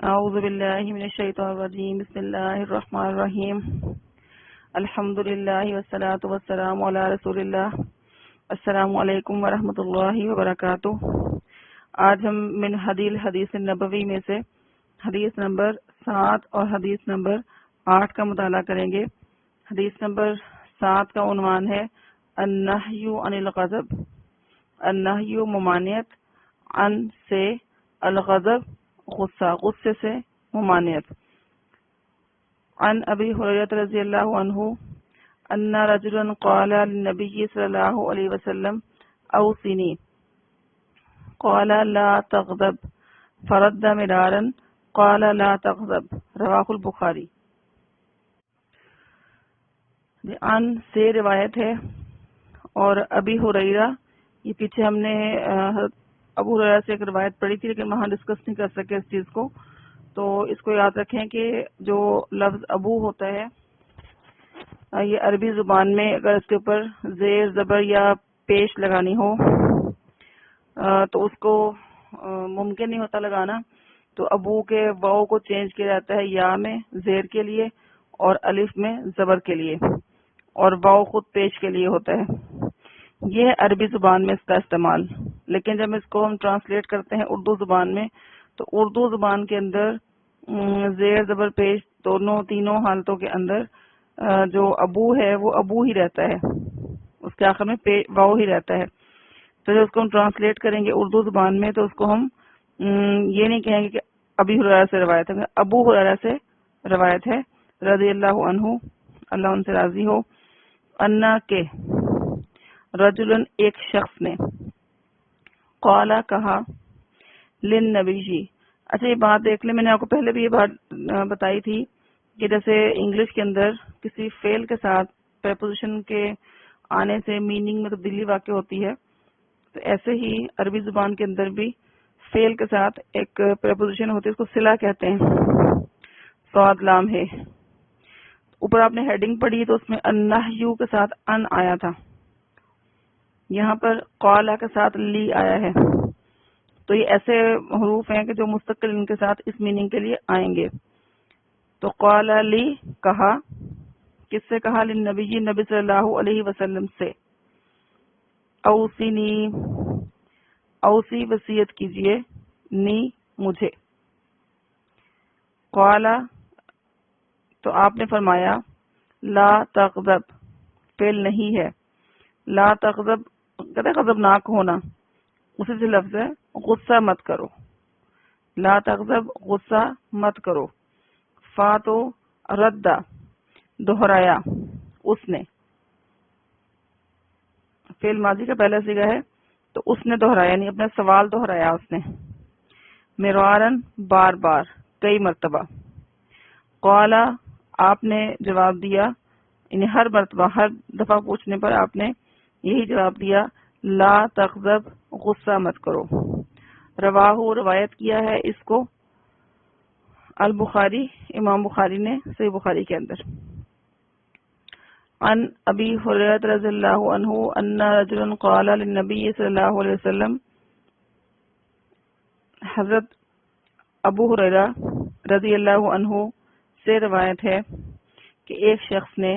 اعوذ باللہ من الشیطان الرجیم بسم اللہ الرحمن الرحیم الحمد للہ والصلاة والسلام علی رسول اللہ السلام علیکم ورحمۃ اللہ وبرکاتہ۔ آج ہم من حدیث الحدیث النبوی میں سے حدیث نمبر 7 اور حدیث نمبر 8 کا مطالعہ کریں گے۔ حدیث نمبر 7 کا عنوان ہے النہی عن الغضب، النہی ممانعت، عن سے، الغضب غصہ، غصے سے ممانعت۔ عن ابی ہریرہ رضی اللہ عنہ ان رجلا قال للنبی صلی اللہ علیہ وسلم اوصنی قال لا تغضب فرد مرارا قال لا تغضب، رواہ البخاری۔ عن سے روایت ہے، اور ابی ہریرہ، یہ پیچھے ہم نے ابو ہریرہ سے ایک روایت پڑھی تھی لیکن وہاں ڈسکس نہیں کر سکے اس چیز کو، تو اس کو یاد رکھیں کہ جو لفظ ابو ہوتا ہے یہ عربی زبان میں اگر اس کے اوپر زیر زبر یا پیش لگانی ہو تو اس کو ممکن نہیں ہوتا لگانا، تو ابو کے واؤ کو چینج کیا جاتا ہے یا میں زیر کے لیے اور الف میں زبر کے لیے، اور واؤ خود پیش کے لیے ہوتا ہے۔ یہ ہے عربی زبان میں اس کا استعمال، لیکن جب اس کو ہم ٹرانسلیٹ کرتے ہیں اردو زبان میں تو اردو زبان کے اندر زیر زبر پیش تینوں حالتوں کے اندر جو ابو ہے وہ ابو ہی رہتا ہے، اس کے آخر میں واؤ ہی رہتا ہے۔ تو جب اس کو ہم ٹرانسلیٹ کریں گے اردو زبان میں تو اس کو ہم یہ نہیں کہیں گے کہ ابی ہریرہ سے روایت ہے، ابو ہریرہ سے روایت ہے رضی اللہ عنہ، اللہ ان سے راضی ہو، انا کے رجلن ایک شخص نے، قالا کہا، للنبی جی۔ اچھا یہ بات دیکھ لیں، میں نے آپ کو پہلے بھی یہ بات بتائی تھی کہ جیسے انگلش کے اندر کسی فعل کے ساتھ پریپوزیشن کے آنے سے میننگ میں تبدیلی واقع ہوتی ہے، تو ایسے ہی عربی زبان کے اندر بھی فعل کے ساتھ ایک پریپوزیشن ہوتی ہے، اس کو صلہ کہتے ہیں، صاد لام ہے۔ اوپر آپ نے ہیڈنگ پڑھی تو اس میں النہی کے ساتھ ان آیا تھا، یہاں پر قالا کے ساتھ لی آیا ہے، تو یہ ایسے حروف ہیں کہ جو مستقل ان کے ساتھ اس میننگ کے لیے آئیں گے۔ تو قالا لی کہا، کس سے کہا؟ للنبی جی، نبی صلی اللہ علیہ وسلم سے۔ اوصینی، اوصی وصیت کیجئے، نی مجھے۔ قالا تو آپ نے فرمایا، لا تغضب، فعل نہیں ہے، لا تغضب کہتے غضبناک ہونا، اسی سے لفظ ہے غصہ مت کرو، لا تغضب غصہ مت کرو۔ فا تو ردا دہرایا اس نے، فعل ماضی کا پہلا صیغہ ہے تو اس نے دہرایا یعنی اپنا سوال دہرایا اس نے، مرارن بار بار، کئی مرتبہ۔ قالا آپ نے جواب دیا، یعنی ہر مرتبہ ہر دفعہ پوچھنے پر آپ نے یہی جواب دیا، لا تغضب غصہ مت کرو۔ رواہ روایت کیا ہے اس کو البخاری، امام بخاری نے صحیح بخاری کے اندر۔ عن ابی ہریرہ رضی اللہ عنہ ان رجلا قال للنبی صلی اللہ علیہ وسلم، حضرت ابو ہریرہ رضی اللہ عنہ سے روایت ہے کہ ایک شخص نے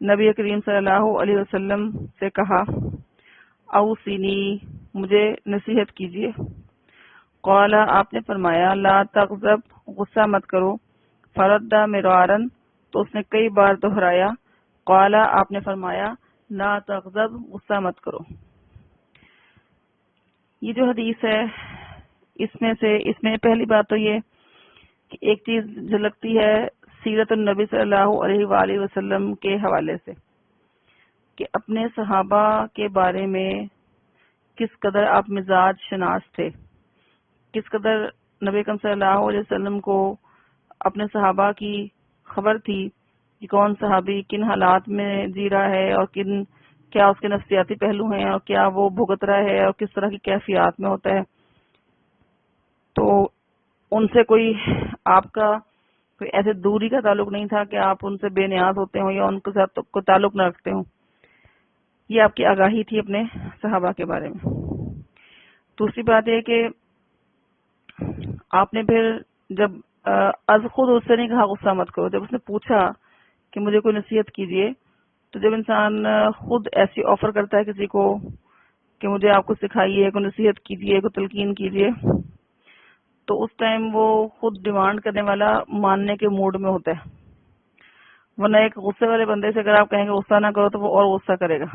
نبی کریم صلی اللہ علیہ وسلم سے کہا، اوصینی، مجھے نصیحت کیجیے۔ قالا آپ نے فرمایا، لا تغضب غصہ مت کرو، فرد مرارن تو اس نے کئی بار دہرایا، قالا آپ نے فرمایا، لا تغضب غصہ مت کرو۔ یہ جو حدیث ہے اس میں پہلی بات تو یہ کہ ایک چیز جھلکتی ہے سیرت النبی صلی اللہ علیہ وآلہ وسلم کے حوالے سے کہ اپنے صحابہ کے بارے میں کس قدر آپ مزاج شناس تھے، کس قدر نبی اکرم صلی اللہ علیہ وسلم کو اپنے صحابہ کی خبر تھی کہ کون صحابی کن حالات میں جی رہا ہے اور کیا اس کے نفسیاتی پہلو ہیں اور کیا وہ بھگت رہا ہے اور کس طرح کی کیفیات میں ہوتا ہے۔ تو ان سے آپ کا کوئی ایسے دوری کا تعلق نہیں تھا کہ آپ ان سے بے نیاز ہوتے ہوں یا ان کے ساتھ کوئی تعلق نہ رکھتے ہوں، یہ آپ کی آگاہی تھی اپنے صحابہ کے بارے میں۔ دوسری بات یہ کہ آپ نے پھر جب از خود اس سے نہیں کہا غصہ مت کرو، جب اس نے پوچھا کہ مجھے کوئی نصیحت کیجیے، تو جب انسان خود ایسی آفر کرتا ہے کسی کو کہ مجھے آپ کو سکھائیے، کوئی نصیحت کیجیے، کوئی تلقین کیجیے، تو اس ٹائم وہ خود ڈیمانڈ کرنے والا ماننے کے موڈ میں ہوتا ہے. ورنہ ایک غصے والے بندے سے اگر آپ کہیں گے غصہ نہ کرو تو وہ اور غصہ کرے گا.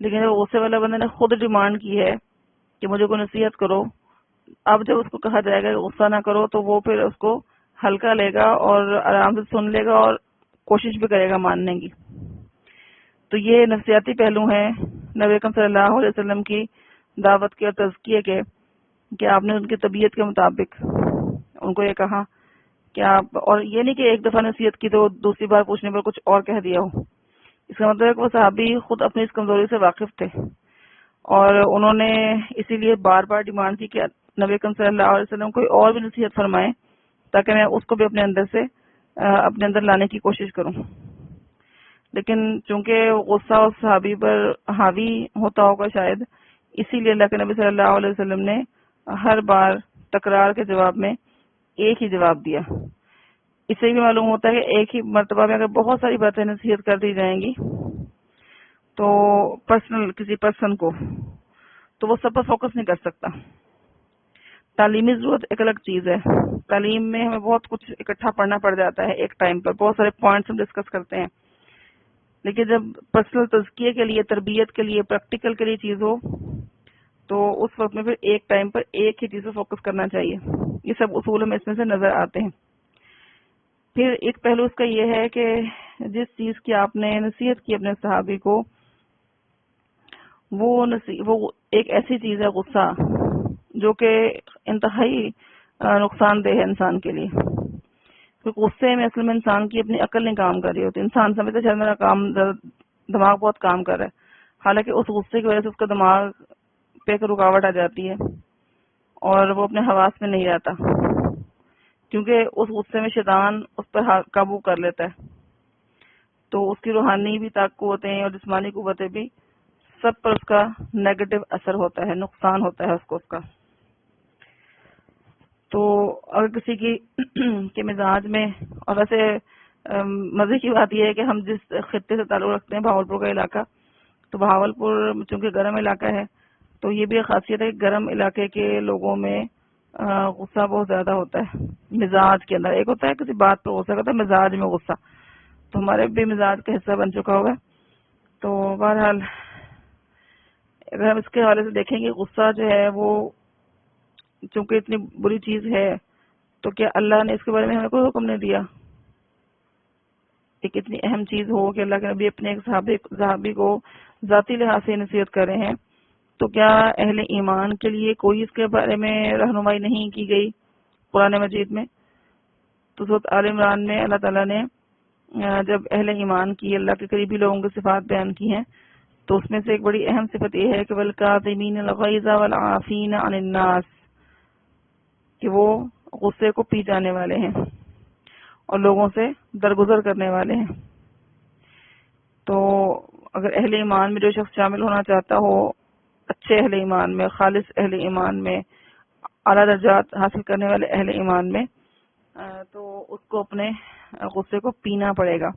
لیکن جب غصے والے بندے نے خود ڈیمانڈ کی ہے کہ مجھے کوئی نصیحت کرو، اب جب اس کو کہا جائے گا کہ غصہ نہ کرو تو وہ پھر اس کو ہلکا لے گا اور آرام سے سن لے گا اور کوشش بھی کرے گا ماننے کی. تو یہ نفسیاتی پہلو ہیں نبی اکرم صلی اللہ علیہ وسلم کی دعوت کے اور تزکیے کے، کہ آپ نے ان کی طبیعت کے مطابق ان کو یہ کہا کہ آپ، اور یہ نہیں کہ ایک دفعہ نصیحت کی تو دوسری بار پوچھنے پر کچھ اور کہہ دیا ہو. اس کا مطلب ہے کہ وہ صحابی خود اپنی اس کمزوری سے واقف تھے اور انہوں نے اسی لیے بار بار ڈیمانڈ کی کہ نبی اکرم صلی اللہ علیہ وسلم کوئی اور بھی نصیحت فرمائیں تاکہ میں اس کو بھی اپنے اندر لانے کی کوشش کروں. لیکن چونکہ غصہ اس صحابی پر حاوی ہوتا ہوگا شاید، اسی لیے اللہ کے نبی صلی اللہ علیہ وسلم نے ہر بار تکرار کے جواب میں ایک ہی جواب دیا. اس سے بھی معلوم ہوتا ہے کہ ایک ہی مرتبہ میں اگر بہت ساری باتیں نصیحت کر دی جائیں گی تو کسی پرسن کو تو وہ سب پر فوکس نہیں کر سکتا. تعلیمی ضرورت ایک الگ چیز ہے. تعلیم میں ہمیں بہت کچھ اکٹھا پڑھنا پڑ جاتا ہے ایک ٹائم پر، بہت سارے پوائنٹس ہم ڈسکس کرتے ہیں. لیکن جب پرسنل تزکیے کے لیے، تربیت کے لیے، پریکٹیکل کے لیے چیز ہو تو اس وقت میں پھر ایک ٹائم پر ایک ہی چیز پہ فوکس کرنا چاہیے. یہ سب اصول ہمیں اس میں سے نظر آتے ہیں. پھر ایک پہلو اس کا یہ ہے کہ جس چیز کی آپ نے نصیحت کی اپنے صحابی کو، وہ ایک ایسی چیز ہے غصہ جو کہ انتہائی نقصان دہ ہے انسان کے لیے. کیونکہ غصے میں اصل میں انسان کی اپنی عقل نہیں کام کر رہی ہوتی. انسان سمجھتا ہے میرا دماغ بہت کام کر رہا ہے، حالانکہ اس غصے کی وجہ سے اس کا دماغ پہ ایک رکاوٹ آ جاتی ہے اور وہ اپنے حواس میں نہیں رہتا، کیونکہ اس غصے میں شیطان اس پر قابو کر لیتا ہے. تو اس کی روحانی بھی قوتیں اور جسمانی قوتیں بھی، سب پر اس کا نیگیٹو اثر ہوتا ہے، نقصان ہوتا ہے اس کا. تو اگر کسی کے مزاج میں، اور ویسے مزے کی بات یہ ہے کہ ہم جس خطے سے تعلق رکھتے ہیں بہاولپور کا علاقہ، تو بہاولپور چونکہ گرم علاقہ ہے تو یہ بھی ایک خاصیت ہے کہ گرم علاقے کے لوگوں میں غصہ بہت زیادہ ہوتا ہے. مزاج کے اندر ایک ہوتا ہے کسی بات پہ غصہ کرتا ہے، مزاج میں غصہ، تو ہمارے بھی مزاج کا حصہ بن چکا ہوگا. تو بہرحال اگر ہم اس کے حوالے سے دیکھیں گے غصہ جو ہے وہ چونکہ اتنی بری چیز ہے، تو کیا اللہ نے اس کے بارے میں ہمیں کوئی حکم نہیں دیا؟ ایک اتنی اہم چیز ہو کہ اللہ کے نبی اپنے ایک صحابی کو ذاتی لحاظ سے نصیحت کر رہے ہیں، تو کیا اہل ایمان کے لیے کوئی اس کے بارے میں رہنمائی نہیں کی گئی قرآن مجید میں؟ تو سورۃ آل عمران میں اللہ تعالیٰ نے جب اہل ایمان کی، اللہ کے قریبی لوگوں کی صفات بیان کی ہیں، تو اس میں سے ایک بڑی اہم صفت یہ ہے کہ وَالْكَاظِمِينَ الْغَيْظَ وَالْعَافِينَ عَنِ النَّاسِ، کہ وہ غصے کو پی جانے والے ہیں اور لوگوں سے درگزر کرنے والے ہیں. تو اگر اہل ایمان میں جو شخص شامل ہونا چاہتا ہو، اچھے اہل ایمان میں، خالص اہل ایمان میں، اعلیٰ درجات حاصل کرنے والے اہل ایمان میں، تو اس کو اپنے غصے کو پینا پڑے گا.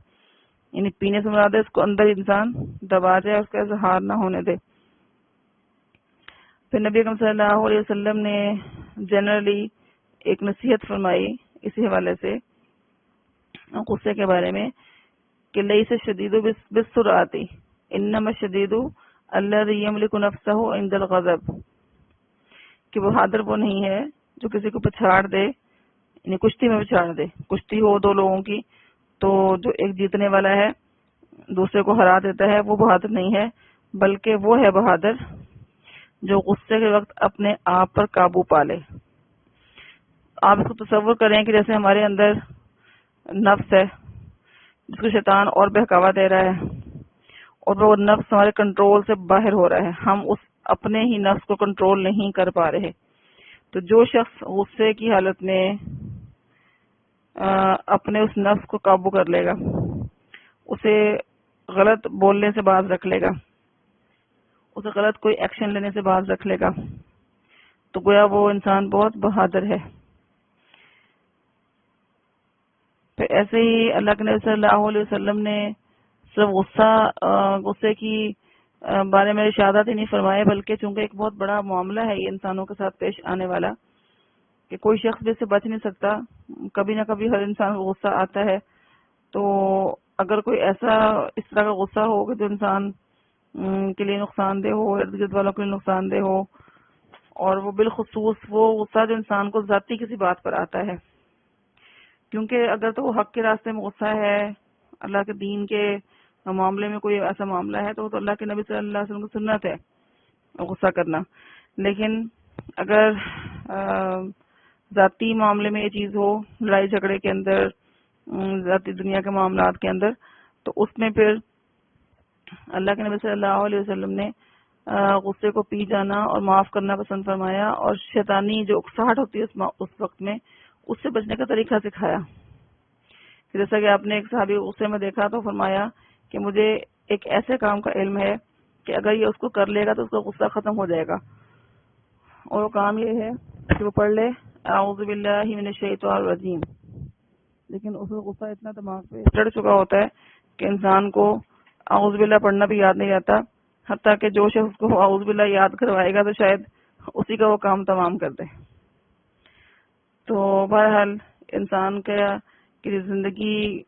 یعنی پینے سے مراد ہے اس کو اندر انسان دبا جائے، اس کا اظہار نہ ہونے دے. پھر نبی اکرم صلی اللہ علیہ وسلم نے جنرلی ایک نصیحت فرمائی اسی حوالے سے غصے کے بارے میں کہ لیس الشدید بالسرعۃ انما الشدید الذی یملک نفسہ عند الغضب، کہ بہادر وہ نہیں ہے جو کسی کو پچھاڑ دے، یعنی کشتی میں پچھاڑ دے. کشتی ہو دو لوگوں کی تو جو ایک جیتنے والا ہے دوسرے کو ہرا دیتا ہے، وہ بہادر نہیں ہے، بلکہ وہ ہے بہادر جو غصے کے وقت اپنے آپ پر قابو پا لے. آپ اس کو تصور کریں کہ جیسے ہمارے اندر نفس ہے جس کو شیطان اور بہکاوا دے رہا ہے، اور وہ نفس ہمارے کنٹرول سے باہر ہو رہا ہے، ہم اس اپنے ہی نفس کو کنٹرول نہیں کر پا رہے. تو جو شخص غصے کی حالت میں اپنے اس نفس کو قابو کر لے گا، اسے غلط بولنے سے باز رکھ لے گا، اسے غلط کوئی ایکشن لینے سے باز رکھ لے گا، تو گویا وہ انسان بہت بہادر ہے. پھر ایسے ہی اللہ کے نبی صلی اللہ علیہ وسلم نے صرف غصے کی بارے میں ارشادات ہی نہیں فرمائے، بلکہ چونکہ ایک بہت بڑا معاملہ ہے یہ انسانوں کے ساتھ پیش آنے والا، کہ کوئی شخص بھی اس سے بچ نہیں سکتا، کبھی نہ کبھی ہر انسان کو غصہ آتا ہے. تو اگر کوئی ایسا اس طرح کا غصہ ہو کہ جو انسان کے لیے نقصان دہ ہو، ارد گرد والوں کے لیے نقصان دہ ہو، اور وہ بالخصوص وہ غصہ جو انسان کو ذاتی کسی بات پر آتا ہے، کیونکہ اگر تو وہ حق کے راستے میں غصہ ہے، اللہ کے دین کے معاملے میں کوئی ایسا معاملہ ہے، تو اللہ کے نبی صلی اللہ علیہ وسلم کی سنت ہے غصہ کرنا. لیکن اگر ذاتی معاملے میں یہ چیز ہو، لڑائی جھگڑے کے اندر، ذاتی دنیا کے معاملات کے اندر، تو اس میں پھر اللہ کے نبی صلی اللہ علیہ وسلم نے غصے کو پی جانا اور معاف کرنا پسند فرمایا، اور شیطانی جو اکساہٹ ہوتی ہے اس وقت میں، اس سے بچنے کا طریقہ سکھایا. جیسا کہ آپ نے ایک صحابی غصے میں دیکھا تو فرمایا کہ مجھے ایک ایسے کام کا علم ہے کہ اگر یہ اس کو کر لے گا تو اس کا غصہ ختم ہو جائے گا، اور وہ کام یہ ہے کہ وہ پڑھ لے اعوذ باللہ من الشیطان الرجیم. لیکن اس کا غصہ اتنا دماغ پہ چڑھ چکا ہوتا ہے کہ انسان کو اعوذ باللہ پڑھنا بھی یاد نہیں آتا، حتیٰ کہ جو شخص کو اعوذ باللہ یاد کروائے گا تو شاید اسی کا وہ کام تمام کر دے. تو بہرحال انسان کی زندگی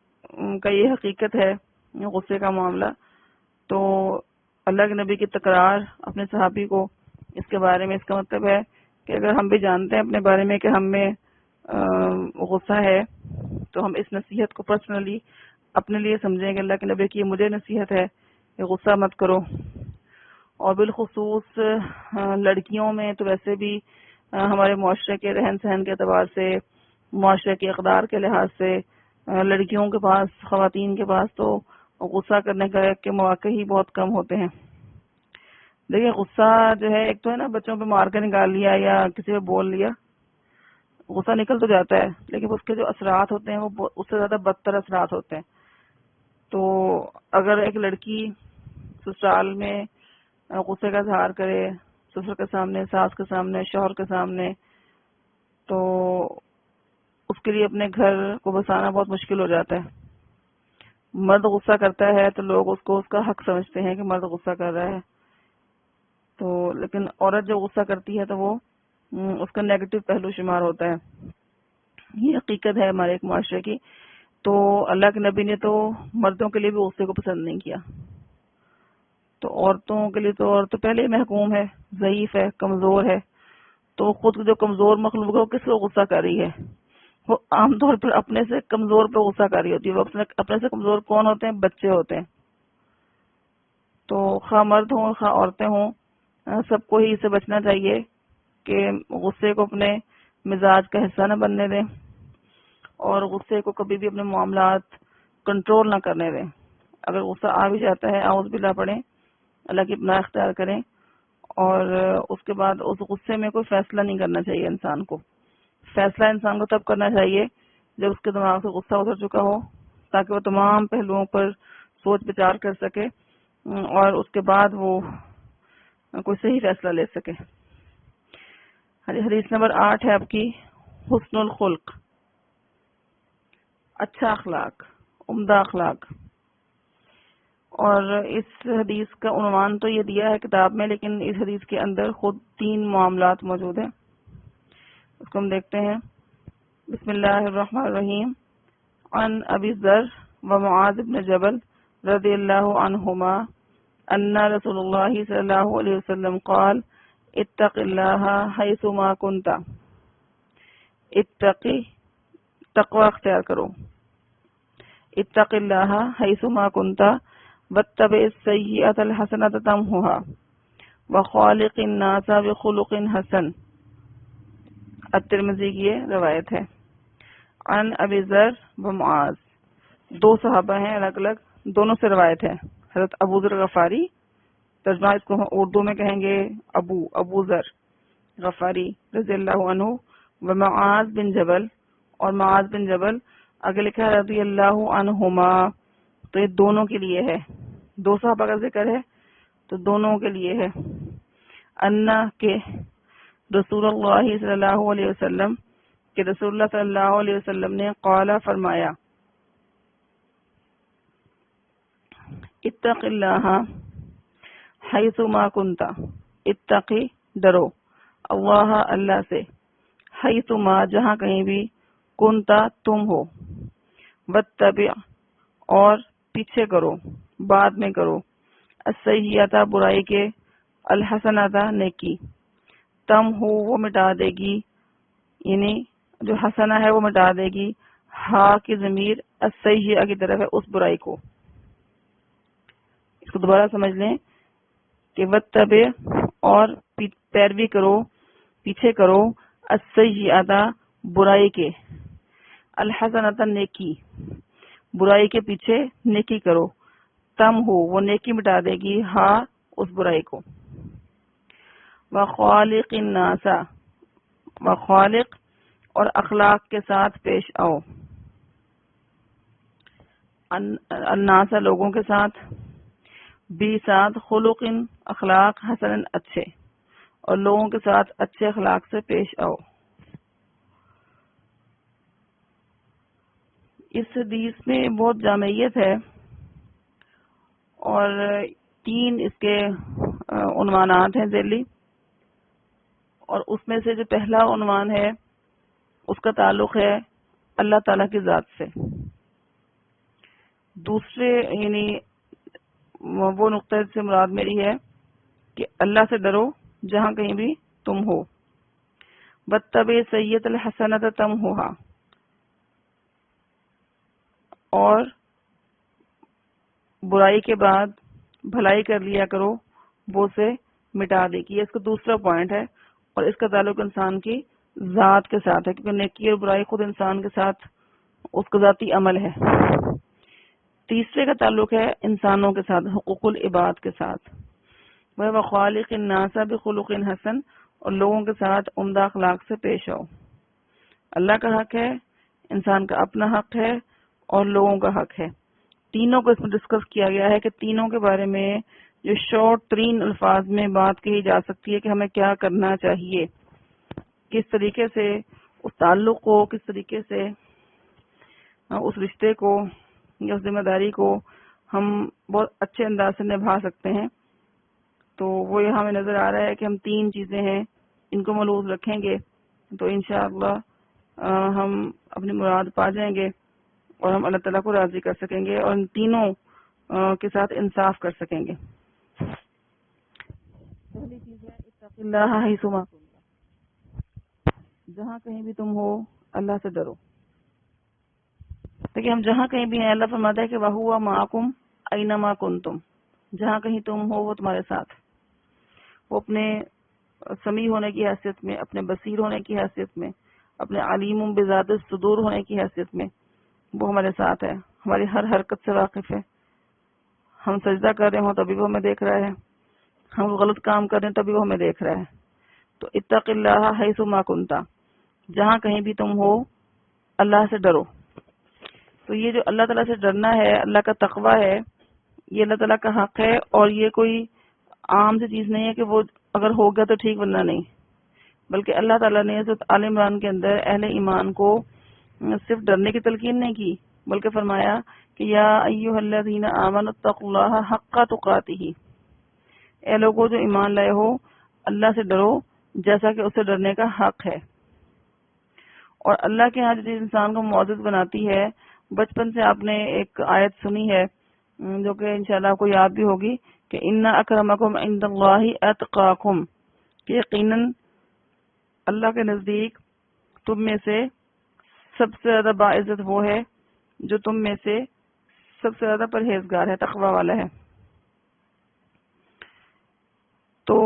کا یہ حقیقت ہے غصے کا معاملہ. تو اللہ کے نبی کی تکرار اپنے صحابی کو اس کے بارے میں، اس کا مطلب ہے کہ اگر ہم بھی جانتے ہیں اپنے بارے میں کہ ہم میں غصہ ہے، تو ہم اس نصیحت کو پرسنلی اپنے لیے سمجھیں کہ اللہ کے نبی کی مجھے نصیحت ہے کہ غصہ مت کرو. اور بالخصوص لڑکیوں میں تو ویسے بھی ہمارے معاشرے کے رہن سہن کے اعتبار سے، معاشرے کے اقدار کے لحاظ سے، لڑکیوں کے پاس، خواتین کے پاس تو غصہ کرنے کے مواقع ہی بہت کم ہوتے ہیں. دیکھیں غصہ جو ہے، ایک تو ہے نا بچوں پہ مار کے نکال لیا یا کسی پہ بول لیا، غصہ نکل تو جاتا ہے، لیکن اس کے جو اثرات ہوتے ہیں وہ اس سے زیادہ بدتر اثرات ہوتے ہیں. تو اگر ایک لڑکی سسرال میں غصے کا اظہار کرے، سسر کے سامنے، ساس کے سامنے، شوہر کے سامنے، تو اس کے لیے اپنے گھر کو بسانا بہت مشکل ہو جاتا ہے. مرد غصہ کرتا ہے تو لوگ اس کو اس کا حق سمجھتے ہیں کہ مرد غصہ کر رہا ہے، تو لیکن عورت جو غصہ کرتی ہے تو وہ اس کا نیگیٹو پہلو شمار ہوتا ہے. یہ حقیقت ہے ہمارے ایک معاشرے کی. تو اللہ کے نبی نے تو مردوں کے لیے بھی غصے کو پسند نہیں کیا. تو عورتوں کے لیے تو عورت تو پہلے ہی محکوم ہے، ضعیف ہے، کمزور ہے. تو خود جو کمزور مخلوق ہے وہ کس کو غصہ کر رہی ہے؟ وہ عام طور پر اپنے سے کمزور پہ غصہ کر رہی ہوتی ہے. وہ اپنے سے کمزور کون ہوتے ہیں؟ بچے ہوتے ہیں. تو خواہ مرد ہوں خواہ عورتیں ہوں، سب کو ہی اس سے بچنا چاہیے کہ غصے کو اپنے مزاج کا حصہ نہ بننے دیں، اور غصے کو کبھی بھی اپنے معاملات کنٹرول نہ کرنے دیں. اگر غصہ آ بھی جاتا ہے، اعوذ باللہ پڑھیں، اللہ کی پناہ اختیار کریں، اور اس کے بعد اس غصے میں کوئی فیصلہ نہیں کرنا چاہیے انسان کو. فیصلہ انسان کو تب کرنا چاہیے جب اس کے دماغ سے غصہ اتر چکا ہو، تاکہ وہ تمام پہلوؤں پر سوچ بچار کر سکے اور اس کے بعد وہ کوئی صحیح فیصلہ لے سکے. حدیث نمبر 8 ہے آپ کی، حسن الخلق، اچھا اخلاق، عمدہ اخلاق. اور اس حدیث کا عنوان تو یہ دیا ہے کتاب میں، لیکن اس حدیث کے اندر خود 3 معاملات موجود ہیں. اس کو ہم دیکھتے ہیں. بسم اللہ الرحمن الرحیم. عن ابی ذر و معاذ بن جبل رضی اللہ عنہما ان رسول اللہ صلی اللہ علیہ وسلم قال اتق اللہ حیث ما کنت. اتقی، تقوی اختیار کرو. اتق اللہ حیث ما کنت واتبع السیئۃ الحسنۃ تمحها وخالق الناس بخلق حسن. الترمذی کی یہ روایت ہے. عن ابی ذر و معاذ، 2 صحابہ ہیں الگ الگ، دونوں سے روایت ہے. حضرت ابو ذر غفاری، ترجمہ اس کو ہم اردو میں کہیں گے ابو ذر غفاری رضی اللہ عنہ، و معاذ بن جبل، اور معاذ بن جبل. آگے لکھا ہے رضی اللہ عنہما، تو یہ دونوں کے لیے ہے. 2 صحابہ کا ذکر ہے تو دونوں کے لیے ہے. انا کے رسول اللہ صلی اللہ علیہ وسلم، کہ رسول اللہ صلی اللہ علیہ وسلم نے قال فرمایا، اتق اللہ حیث ما کنتا، اتقی ڈرو، اللہ اللہ سے، حیث ما جہاں کہیں بھی، کنتا تم ہو، واتبع اور پیچھے کرو، بعد میں کرو، السیئۃ برائی کے، الحسنۃ نیکی، تم ہو وہ مٹا دے گی، یعنی جو حسنہ ہے وہ مٹا دے گی، ہا کی ضمیر السیئہ کی طرف ہے، اس برائی کو۔ اس کو دوبارہ سمجھ لیں کہ واتبع اور پیروی کرو، پیچھے کرو، السیئۃ برائی کے، الحسنۃ نیکی، برائی کے پیچھے نیکی کرو، تم ہو وہ نیکی مٹا دے گی، ہا اس برائی کو۔ وخالق الناس، وخالق اور اخلاق کے ساتھ پیش آؤ، الناس لوگوں کے ساتھ، بھی ساتھ، خلق اخلاق، حسن اچھے، اور لوگوں کے ساتھ اچھے اخلاق سے پیش آؤ۔ اس حدیث میں بہت جامعیت ہے اور 3 اس کے عنوانات ہیں ذیلی، اور اس میں سے جو پہلا عنوان ہے اس کا تعلق ہے اللہ تعالیٰ کی ذات سے، دوسرے یعنی وہ نقطہ سے مراد میری ہے کہ اللہ سے ڈرو جہاں کہیں بھی تم ہو، واتبع سیئۃ الحسنۃ تمحوہا، اور برائی کے بعد بھلائی کر لیا کرو، وہ سے مٹا دے گی۔ یہ اس کا دوسرا پوائنٹ ہے، اور اس کا تعلق انسان کی ذات کے ساتھ ہے، کیونکہ نیکی اور برائی خود انسان کے ساتھ اس کا ذاتی عمل ہے۔ تیسرے کا تعلق ہے انسانوں کے ساتھ، حقوق العباد کے ساتھ، وہ خالق الناس بخلق حسن، اور لوگوں کے ساتھ عمدہ اخلاق سے پیش آؤ۔ اللہ کا حق ہے، انسان کا اپنا حق ہے، اور لوگوں کا حق ہے۔ تینوں کو اس میں ڈسکس کیا گیا ہے کہ تینوں کے بارے میں جو شارٹ ترین الفاظ میں بات کہی جا سکتی ہے کہ ہمیں کیا کرنا چاہیے، کس طریقے سے اس تعلق کو، کس طریقے سے اس رشتے کو یا اس ذمہ داری کو ہم بہت اچھے انداز سے نبھا سکتے ہیں۔ تو وہ یہاں ہمیں نظر آ رہا ہے کہ ہم 3 چیزیں ہیں، ان کو ملحوظ رکھیں گے تو انشاءاللہ ہم اپنی مراد پا جائیں گے، اور ہم اللہ تعالیٰ کو راضی کر سکیں گے، اور ان تینوں کے ساتھ انصاف کر سکیں گے۔ پہلی چیز ہے اتق اللہ حیث ما کنت، جہاں کہیں بھی تم ہو اللہ سے ڈرو۔ دیکھیے ہم جہاں کہیں بھی ہیں، اللہ فرماتا ہے کہ وَهُوَ مَعَكُمْ أَيْنَمَا كُنْتُمْ، جہاں کہیں تم ہو وہ تمہارے ساتھ، وہ اپنے سمیع ہونے کی حیثیت میں، اپنے بصیر ہونے کی حیثیت میں، اپنے علیم بذات الصدور ہونے کی حیثیت میں وہ ہمارے ساتھ ہے، ہماری ہر حرکت سے واقف ہے۔ ہم سجدہ کر رہے ہوں تبھی وہ ہمیں دیکھ رہا ہے، ہم غلط کام کر رہے ہیں تبھی وہ ہمیں دیکھ رہا ہے۔ تو اتق اللہ حیث ما کنت، جہاں کہیں بھی تم ہو اللہ سے ڈرو۔ تو یہ جو اللہ تعالیٰ سے ڈرنا ہے، اللہ کا تقوی ہے، یہ اللہ تعالیٰ کا حق ہے، اور یہ کوئی عام سی چیز نہیں ہے کہ وہ اگر ہو گیا تو ٹھیک ورنہ نہیں، بلکہ اللہ تعالیٰ نے سورۃ آل عمران کے اندر اہل ایمان کو صرف ڈرنے کی تلقین نہیں کی، بلکہ فرمایا کہ یا ایھا الذین آمنوا اتقوا اللہ حق تقاتہ، اے لوگوں جو ایمان لائے ہو اللہ سے ڈرو جیسا کہ اسے ڈرنے کا حق ہے۔ اور اللہ کے ہاں جو چیز انسان کو معزز بناتی ہے، بچپن سے آپ نے ایک آیت سنی ہے جو کہ انشاءاللہ آپ کو یاد بھی ہوگی کہ ان اکرمکم عند اللہ اتقاکم، کہ یقیناً اللہ کے نزدیک تم میں سے سب سے زیادہ باعزت وہ ہے جو تم میں سے سب سے زیادہ پرہیزگار ہے، تقوی والا ہے۔ تو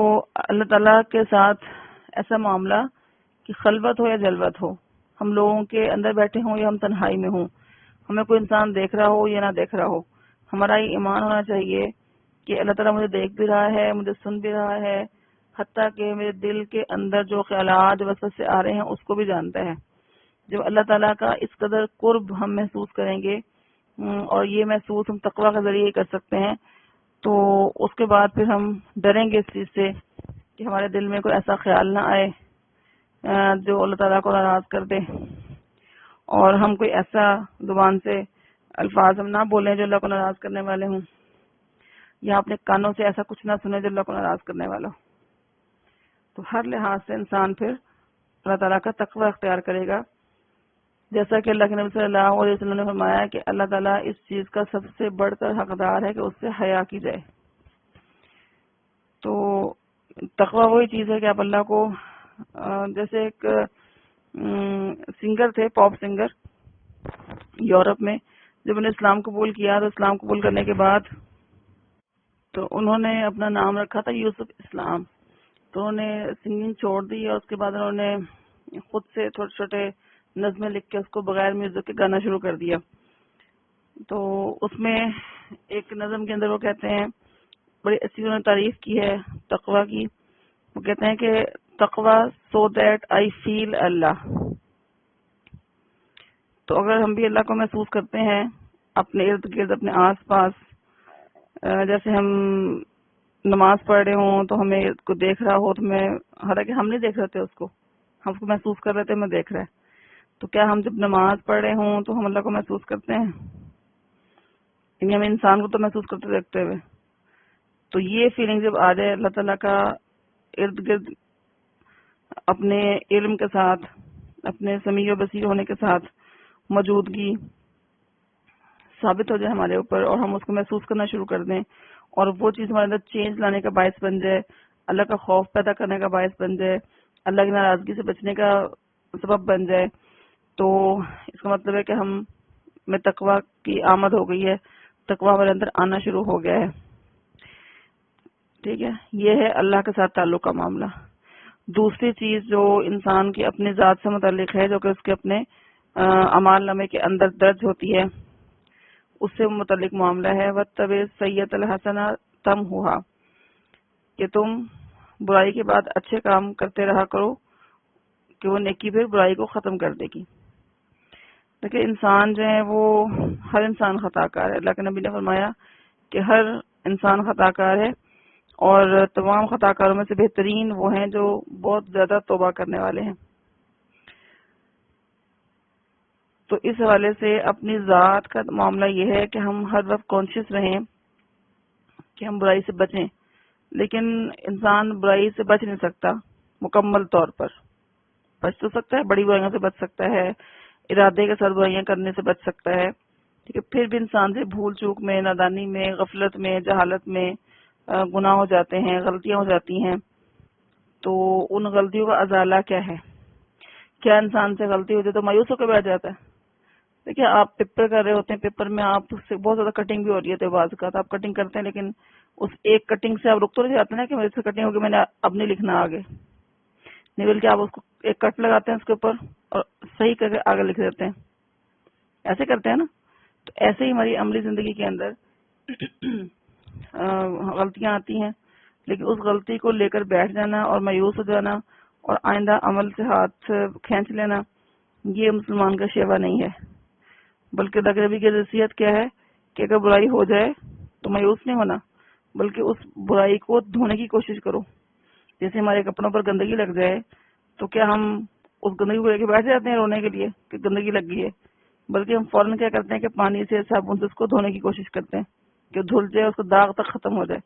اللہ تعالیٰ کے ساتھ ایسا معاملہ کہ خلوت ہو یا جلوت ہو، ہم لوگوں کے اندر بیٹھے ہوں یا ہم تنہائی میں ہوں، ہمیں کوئی انسان دیکھ رہا ہو یا نہ دیکھ رہا ہو، ہمارا یہ ایمان ہونا چاہیے کہ اللہ تعالیٰ مجھے دیکھ بھی رہا ہے، مجھے سن بھی رہا ہے، حتیٰ کہ میرے دل کے اندر جو خیالات وسوسے آ رہے ہیں اس کو بھی جانتا ہے۔ جب اللہ تعالیٰ کا اس قدر قرب ہم محسوس کریں گے، اور یہ محسوس ہم تقویٰ کے ذریعے کر سکتے ہیں، تو اس کے بعد پھر ہم ڈریں گے اس چیز سے کہ ہمارے دل میں کوئی ایسا خیال نہ آئے جو اللہ تعالیٰ کو ناراض کر دے، اور ہم کوئی ایسا زبان سے الفاظ ہم نہ بولیں جو اللہ کو ناراض کرنے والے ہوں۔ یا اپنے کانوں سے ایسا کچھ نہ سنے جو اللہ کو ناراض کرنے والا ہو. تو ہر لحاظ سے انسان پھر اللہ تعالیٰ کا تقوی اختیار کرے گا. جیسا کہ اللہ کے نبی صلی اللہ علیہ وسلم نے فرمایا کہ اللہ تعالیٰ اس چیز کا سب سے بڑھ کر حقدار ہے کہ اس سے حیا کی جائے. تو تقوی وہی چیز ہے کہ آپ اللہ کو جیسے ایک سنگر تھے، پاپ سنگر یورپ میں، جب انہوں نے اسلام قبول کیا تو اسلام قبول کرنے کے بعد تو انہوں نے اپنا نام رکھا تھا یوسف اسلام. تو انہوں نے سنگنگ چھوڑ دی اور اس کے بعد انہوں نے خود سے چھوٹے چھوٹے نظمیں لکھ کے اس کو بغیر میوزک کے گانا شروع کر دیا. تو اس میں ایک نظم کے اندر وہ کہتے ہیں، بڑی اچھی انہوں نے تعریف کی ہے تقوی کی. وہ کہتے ہیں کہ تقوی سو دیٹ آئی فیل اللہ. تو اگر ہم بھی اللہ کو محسوس کرتے ہیں اپنے ارد گرد، اپنے آس پاس، جیسے ہم نماز پڑھ رہے ہوں تو ہمیں کو دیکھ رہا ہو، تو میں حالانکہ ہم نہیں دیکھ رہے تھے اس کو، ہم اس کو محسوس کر رہے تھے میں دیکھ رہا ہے. تو کیا ہم جب نماز پڑھ رہے ہوں تو ہم اللہ کو محسوس کرتے ہیں؟ یعنی ہم انسان کو تو محسوس کرتے دیکھتے ہوئے. تو یہ فیلنگ جب آ جائے اللہ تعالیٰ کا ارد گرد اپنے علم کے ساتھ، اپنے سمیع و بصیر ہونے کے ساتھ موجودگی ثابت ہو جائے ہمارے اوپر، اور ہم اس کو محسوس کرنا شروع کر دیں، اور وہ چیز ہمارے اندر چینج لانے کا باعث بن جائے، اللہ کا خوف پیدا کرنے کا باعث بن جائے، اللہ کی ناراضگی سے بچنے کا سبب بن جائے، تو اس کا مطلب ہے کہ ہم میں تقوی کی آمد ہو گئی ہے، تقوی ہمارے اندر آنا شروع ہو گیا ہے. ٹھیک ہے، یہ ہے اللہ کے ساتھ تعلق کا معاملہ. دوسری چیز جو انسان کی اپنی ذات سے متعلق ہے، جو کہ اس کے اپنے اعمال نامے کے اندر درج ہوتی ہے، اس سے متعلق معاملہ ہے وَاتَّبِعِ السَّیِّئَةَ الْحَسَنَةَ تَمْحُوہا، کہ تم برائی کے بعد اچھے کام کرتے رہا کرو کہ وہ نیکی پھر برائی کو ختم کر دے گی. دیکھیں انسان جو ہے وہ ہر انسان خطا کار ہے. اللہ کے نبی نے فرمایا کہ ہر انسان خطا کار ہے، اور تمام خطا کاروں میں سے بہترین وہ ہیں جو بہت زیادہ توبہ کرنے والے ہیں. تو اس حوالے سے اپنی ذات کا معاملہ یہ ہے کہ ہم ہر وقت کانشیس رہیں کہ ہم برائی سے بچیں. لیکن انسان برائی سے بچ نہیں سکتا مکمل طور پر. بچ تو سکتا ہے، بڑی برائیوں سے بچ سکتا ہے، ارادے کے ساتھ برائیاں کرنے سے بچ سکتا ہے، ٹھیک ہے. پھر بھی انسان سے بھول چوک میں، نادانی میں، غفلت میں، جہالت میں گناہ ہو جاتے ہیں، غلطیاں ہو جاتی ہیں. تو ان غلطیوں کا ازالہ کیا ہے؟ کیا انسان سے غلطی ہو جائے تو مایوس ہو کے بیٹھ جاتا ہے؟ دیکھیے آپ پیپر کر رہے ہوتے ہیں، پیپر میں آپ سے بہت زیادہ کٹنگ بھی ہو رہی ہے، تو بعض کا آپ کٹنگ کرتے ہیں، لیکن اس ایک کٹنگ سے آپ رک تو نہیں جاتے نا کہ میرے سے کٹنگ ہوگی میں نے اب نہیں لکھنا آگے، نہیں بلکہ آپ اس کو ایک کٹ لگاتے ہیں اس کے اوپر اور صحیح کر کے آگے لکھ دیتے ہیں. ایسے کرتے ہیں نا. تو ایسے ہی ہماری عملی زندگی کے اندر غلطیاں آتی ہیں، لیکن اس غلطی کو لے کر بیٹھ جانا اور مایوس ہو جانا اور آئندہ عمل سے ہاتھ کھینچ لینا، یہ مسلمان کا شیوا نہیں ہے. بلکہ نبی کی نصیحت کیا ہے کہ اگر برائی ہو جائے تو مایوس نہیں ہونا، بلکہ اس برائی کو دھونے کی کوشش کرو. جیسے ہمارے کپڑوں پر گندگی لگ جائے تو کیا ہم اس گندگی کو لے کے بیٹھ جاتے ہیں رونے کے لیے کہ گندگی لگ گئی ہے؟ بلکہ ہم فوراً کیا کرتے ہیں کہ پانی سے، صابن سے اس کو دھونے کی کوشش کرتے ہیں کہ دھل جائے، اس کا داغ تک ختم ہو جائے.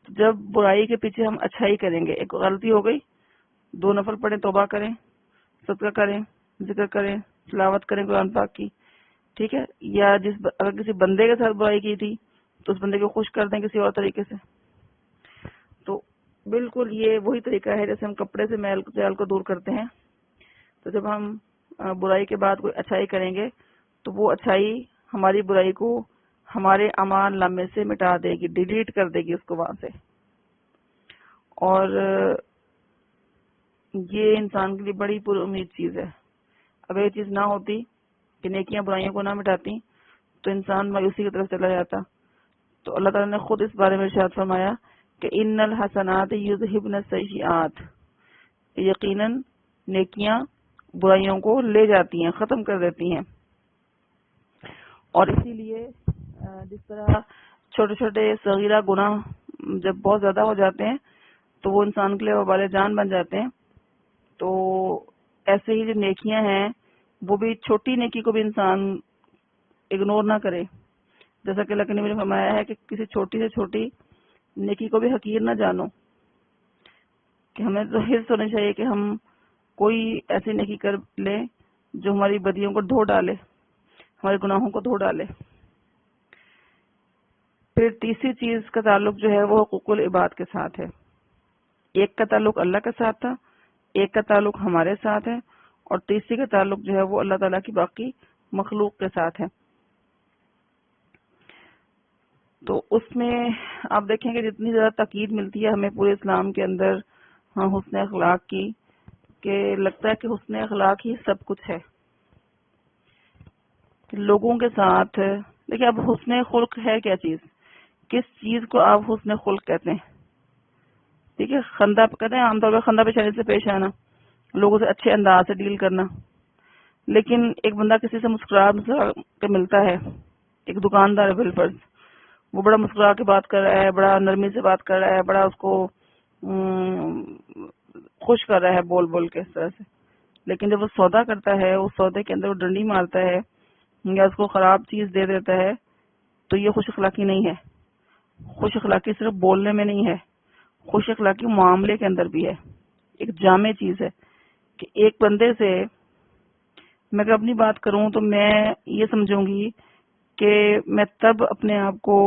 تو جب برائی کے پیچھے ہم اچھائی کریں گے، ایک غلطی ہو گئی، 2 نفل پڑھیں، توبہ کریں، صدقہ کریں، ذکر کریں، تلاوت کریں قرآن پاک کی، ٹھیک ہے. یا اگر کسی بندے کے ساتھ برائی کی تھی تو اس بندے کو خوش کر دیں کسی اور طریقے سے. تو بالکل یہ وہی طریقہ ہے جیسے ہم کپڑے سے میل کو دور کرتے ہیں. تو جب ہم برائی کے بعد کوئی اچھائی کریں گے تو وہ اچھائی ہماری برائی کو ہمارے اعمال نامے سے مٹا دے گی، ڈیلیٹ کر دے گی اس کو وہاں سے. اور یہ انسان کے لیے بڑی پر امید چیز ہے. اگر یہ چیز نہ ہوتی کہ نیکیاں برائیوں کو نہ مٹاتی تو انسان مایوسی کی طرف چلا جاتا. تو اللہ تعالیٰ نے خود اس بارے میں ارشاد فرمایا کہ ان الحسنات یذہبن السیئات، یقیناً نیکیاں برائیوں کو لے جاتی ہیں، ختم کر دیتی ہیں. اور اسی لیے جس طرح چھوٹے چھوٹے صغیرہ گناہ جب بہت زیادہ ہو جاتے ہیں تو وہ انسان کے لیے وبال جان بن جاتے ہیں، تو ایسے ہی جو نیکیاں ہیں وہ بھی، چھوٹی نیکی کو بھی انسان اگنور نہ کرے، جیسا کہ اللہ کے نبی نے فرمایا ہے کہ کسی چھوٹی سے چھوٹی نیکی کو بھی حقیر نہ جانو، کہ ہمیں تو حرص ہونا چاہیے کہ ہم کوئی ایسی نیکی کر لیں جو ہماری بدیوں کو دھو ڈالے، ہمارے گناہوں کو دھو ڈالے۔ پھر تیسری چیز کا تعلق جو ہے وہ حقوق العباد کے ساتھ ہے۔ ایک کا تعلق اللہ کے ساتھ تھا، ایک کا تعلق ہمارے ساتھ ہے، اور تیسری کا تعلق جو ہے وہ اللہ تعالیٰ کی باقی مخلوق کے ساتھ ہے۔ تو اس میں آپ دیکھیں کہ جتنی زیادہ تاکید ملتی ہے ہمیں پورے اسلام کے اندر حسن اخلاق کی، کہ لگتا ہے کہ حسن اخلاق ہی سب کچھ ہے۔ لوگوں کے ساتھ دیکھیں، اب حسن خلق ہے کیا چیز، کس چیز کو آپ حسن خلق کہتے ہیں؟ ٹھیک ہے، خندہ کہتے ہیں عام طور پر خندہ پیشانی سے پیش آنا، لوگوں سے اچھے انداز سے ڈیل کرنا۔ لیکن ایک بندہ کسی سے مسکرا کے ملتا ہے، ایک دکاندار ہے بالفرض، وہ بڑا مسکرا کے بات کر رہا ہے، بڑا نرمی سے بات کر رہا ہے، بڑا اس کو خوش کر رہا ہے بول بول کے اس طرح سے، لیکن جب وہ سودا کرتا ہے، اس سودے کے اندر وہ ڈنڈی مارتا ہے یا اس کو خراب چیز دے دیتا ہے، تو یہ خوش اخلاقی نہیں ہے۔ خوش اخلاقی صرف بولنے میں نہیں ہے، خوش اخلاقی معاملے کے اندر بھی ہے، ایک جامع چیز ہے کہ ایک بندے سے میں اگر اپنی بات کروں تو میں یہ سمجھوں گی کہ میں تب اپنے آپ کو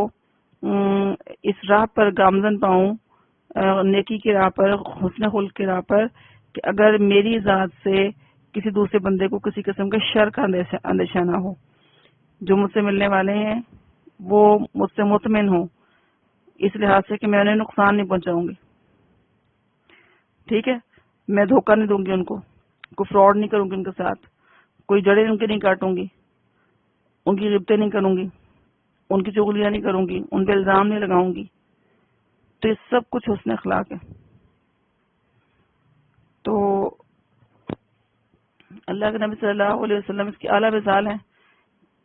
اس راہ پر گامزن پاؤں، نیکی کی راہ پر، حسن خلق کی راہ پر، کہ اگر میری ذات سے کسی دوسرے بندے کو کسی قسم کے شر کا اندیشہ نہ ہو، جو مجھ سے ملنے والے ہیں وہ مجھ سے مطمئن ہوں، اس لحاظ سے کہ میں انہیں نقصان نہیں پہنچاؤں گی، ٹھیک ہے، میں دھوکہ نہیں دوں گی ان کو، کوئی فراڈ نہیں کروں گی ان کے ساتھ، کوئی جڑیں ان کے نہیں کاٹوں گی، ان کی غیبتیں نہیں کروں گی، ان کی چغلیاں نہیں کروں گی، ان پہ الزام نہیں لگاؤں گی۔ تو یہ سب کچھ حسن اخلاق ہے۔ تو اللہ کے نبی صلی اللہ علیہ وسلم اس کی اعلیٰ مثال ہیں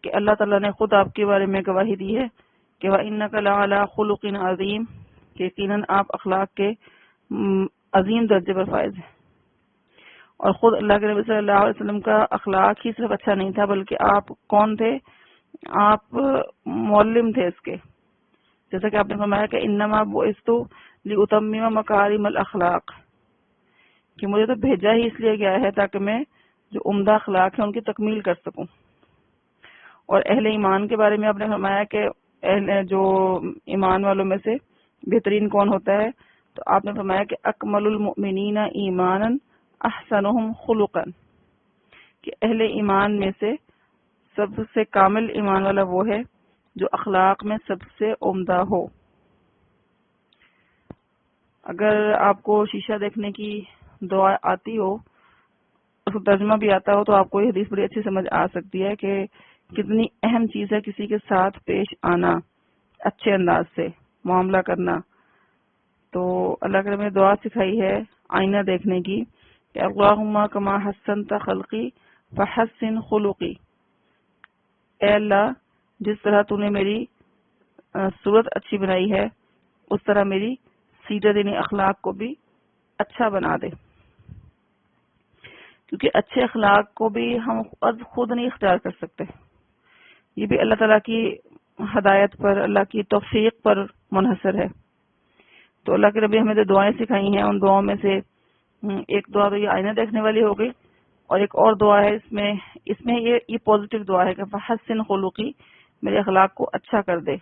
کہ اللہ تعالیٰ نے خود آپ کے بارے میں گواہی دی ہے کہ وَإِنَّكَ لَعَلَىٰ خُلُقٍ عَظِيمٍ، کہ یقیناً آپ اخلاق کے عظیم درجے پر فائز ہیں۔ اور خود اللہ کے نبی صلی اللہ علیہ وسلم کا اخلاق ہی صرف اچھا نہیں تھا، بلکہ آپ کون تھے؟ آپ معلم تھے اس کے، جیسا کہ آپ نے فرمایا کہ انما بعثت لأتمم مکارم الاخلاق، کہ مجھے تو بھیجا ہی اس لیے گیا ہے تاکہ میں جو عمدہ اخلاق ہیں ان کی تکمیل کر سکوں۔ اور اہل ایمان کے بارے میں آپ نے فرمایا کہ جو ایمان والوں میں سے بہترین کون ہوتا ہے، تو آپ نے فرمایا کہ اکمل المؤمنین ایمانا احسنهم خلقا، کہ اہل ایمان میں سے سب سے کامل ایمان والا وہ ہے جو اخلاق میں سب سے عمدہ ہو۔ اگر آپ کو شیشہ دیکھنے کی دعا آتی ہو، اس کو ترجمہ بھی آتا ہو، تو آپ کو یہ حدیث بڑی اچھی سمجھ آ سکتی ہے کہ کتنی اہم چیز ہے کسی کے ساتھ پیش آنا، اچھے انداز سے معاملہ کرنا۔ تو اللہ کے نے دعا سکھائی ہے آئینہ دیکھنے کی کہ اللہم کما حسنت خلقی فحسن خلقی، اے اللہ جس طرح تو نے میری صورت اچھی بنائی ہے اس طرح میری سیرت یعنی اخلاق کو بھی اچھا بنا دے، کیونکہ اچھے اخلاق کو بھی ہم خود نہیں اختیار کر سکتے، یہ بھی اللہ تعالیٰ کی ہدایت پر، اللہ کی توفیق پر منحصر ہے۔ تو اللہ کے نبی ہمیں جو دعائیں سکھائی ہیں ان دعاؤں میں سے ایک دعا تو یہ آئینہ دیکھنے والی ہو گئی، اور ایک اور دعا ہے اس میں یہ پازیٹیو دعا ہے کہ فحسن خلقی، میرے اخلاق کو اچھا کر دے۔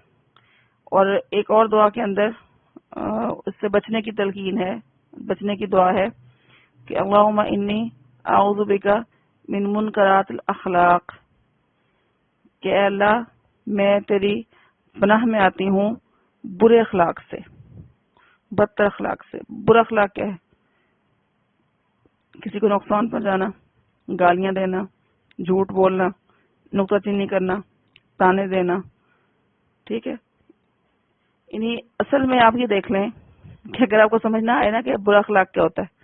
اور ایک اور دعا کے اندر اس سے بچنے کی تلقین ہے، بچنے کی دعا ہے کہ اللہم انی اعوذ بک من منکرات الاخلاق، کہ اے اللہ میں تیری پناہ میں آتی ہوں برے اخلاق سے، بدتر اخلاق سے۔ برا اخلاق کیا ہے؟ کسی کو نقصان پہنچانا، گالیاں دینا، جھوٹ بولنا، نکتہ چینی کرنا، تانے دینا، ٹھیک ہے۔ یعنی اصل میں آپ یہ دیکھ لیں کہ اگر آپ کو سمجھنا آئے نا کہ برا اخلاق کیا ہوتا ہے،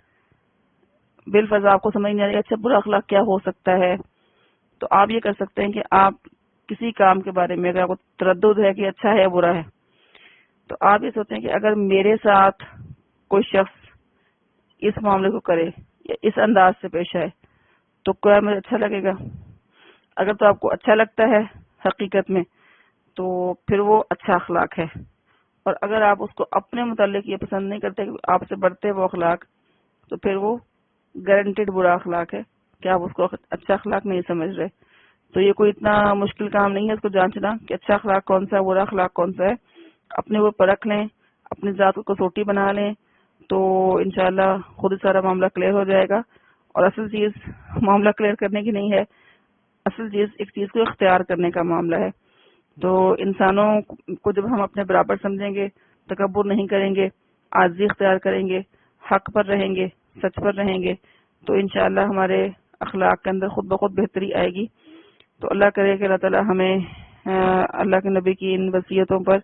بالفرض آپ کو سمجھ نہیں آ رہی اچھا برا اخلاق کیا ہو سکتا ہے، تو آپ یہ کر سکتے ہیں کہ آپ کسی کام کے بارے میں اگر آپ کو تردد ہے کہ اچھا ہے یا برا ہے، تو آپ یہ سوچیں کہ اگر میرے ساتھ کوئی شخص اس معاملے کو کرے یا اس انداز سے پیش آئے تو کیا مجھے اچھا لگے گا؟ اگر تو آپ کو اچھا لگتا ہے حقیقت میں تو پھر وہ اچھا اخلاق ہے. اور اگر آپ اس کو اپنے متعلق یہ پسند نہیں کرتے کہ آپ سے بڑھتے وہ اخلاق، تو پھر وہ گارنٹیڈ برا اخلاق ہے کہ آپ اس کو اچھا اخلاق نہیں سمجھ رہے. تو یہ کوئی اتنا مشکل کام نہیں ہے اس کو جانچنا کہ اچھا اخلاق کون سا ہے، برا اخلاق کون سا ہے. اپنے وہ پرکھ لیں، اپنی ذات کو کسوٹی بنا لیں، تو انشاءاللہ خود ہی سارا معاملہ کلیئر ہو جائے گا. اور اصل چیز معاملہ کلیئر کرنے کی نہیں ہے، اصل چیز ایک چیز کو اختیار کرنے کا معاملہ ہے. تو انسانوں کو جب ہم اپنے برابر سمجھیں گے، تکبر نہیں کریں گے، عاجزی اختیار کریں گے، حق پر رہیں گے، سچ پر رہیں گے، تو انشاءاللہ ہمارے اخلاق کے اندر خود بخود بہتری آئے گی. تو اللہ کرے کہ اللہ تعالی ہمیں اللہ کے نبی کی ان وصیتوں پر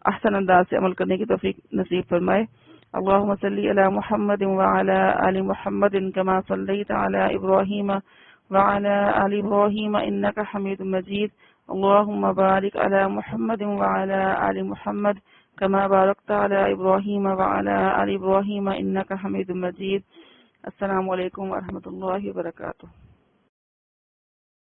احسن انداز سے عمل کرنے کی توفیق نصیب فرمائے. اللهم صل على محمد وعلى آل محمد كما صليت على إبراهيم وعلى آل إبراهيم إنك حميد مجيد. اللهم بارك على محمد وعلى آل محمد كما باركت على إبراهيم وعلى آل إبراهيم إنك حميد مجيد. السلام علیکم ورحمۃ اللہ وبرکاتہ.